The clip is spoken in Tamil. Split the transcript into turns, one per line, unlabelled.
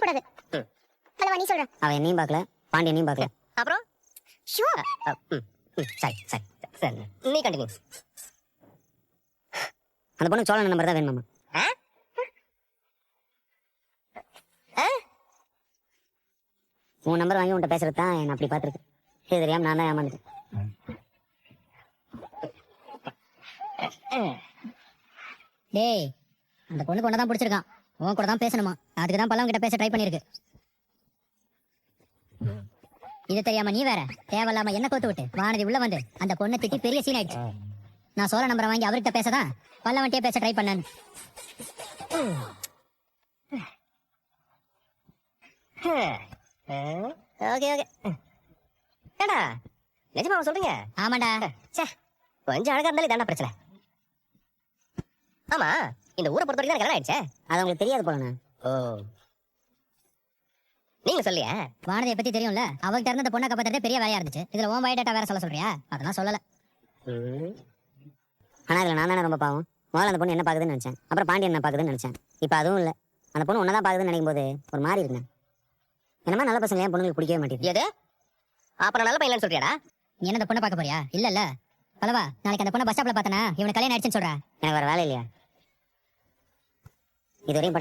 பேசக்கூடாது. பல்லவா நீ சொல்ற.
அவன் என்னையும் பார்க்கல, பாண்டியனையும் பார்க்கல.
அப்புறம்
ஷோ
சரி சரி சரி, நீ கண்டினியூ.
அந்த பொண்ணு சோழன் நம்பர் தான் வேணுமாமா. உன் நம்பர் வாங்கி உன்கிட்ட பேசுறது தான் என்ன அப்படி பார்த்துருக்கு. இது தெரியாம நான் தான் ஏமாந்துட்டேன்.
டேய், அந்த பொண்ணுக்கு ஒன்னதான் பிடிச்சிருக்கான். உன் கூட தான் பேசணுமா, அதுக்கு தான் பல்லவன் கிட்ட பேச ட்ரை பண்ணிருக்கு. இது தெரியாம நீ வேற தேவையில்லாம என்ன கோத்து விட்டு வானதி உள்ள வந்து அந்த பொண்ணை திட்டி பெரிய சீன் ஆயிடுச்சு. நான் சோழ நம்பரை வாங்கி அவர்கிட்ட பேசதான் பல்லவன்ட்டே பேச ட்ரை பண்ணேன்.
Okay okay. ஏடா நிஜமா சொல்றீங்க?
ஆமாடா.
சே, கொஞ்சம் அழகா இருந்தாலும் இதாண்டா பிரச்சனை. ஆமா, இந்த ஊரை பொறுத்த வரைக்கும் கல்யாணம் ஆயிடுச்சே.
அது அவங்களுக்கு தெரியாது போலண்ணா.
ஓ, நீங்க சொல்லியா?
வானதியை பத்தி தெரியும்ல, அவகிட்ட இருந்து அந்த பொண்ணை காப்பாத்துறதே பெரிய வேலையா இருந்துச்சு. இதுல உன் பயோடேட்டா வேற சொல்ல சொல்றியா? அதெல்லாம் சொல்லல.
ஆனா இதுல நான் தானே ரொம்ப பாவம். முதல்ல அந்த பொண்ணு என்ன பாக்குதுன்னு நினைச்சேன், அப்புறம் பாண்டியன் என்ன பாக்குதுன்னு நினைச்சேன். இப்ப அதுவும் இல்ல, அந்த பொண்ணு ஒன்னதான் பாக்குதுன்னு நினைக்கும் போது ஒரு மாதிரி இருந்தேன். என்னமா நல்ல பசங்க ஏன் பொண்ணுங்களுக்கு பிடிக்கவே மாட்டேங்குது.
எது? அப்புறம் நல்ல பையன் சொல்றியாடா?
நீ என்ன அந்த பொண்ணை பார்க்க போறியா? இல்ல பல்லவா, நாளைக்கு அந்த பொண்ணை பஸ் ஸ்டாப்ல பார்த்தனா இவனுக்கு கல்யாணம் ஆயிடுச்சுன்னு சொல்ற.
எனக்கு வேற வேலை இல்லையா? இதுவரையும்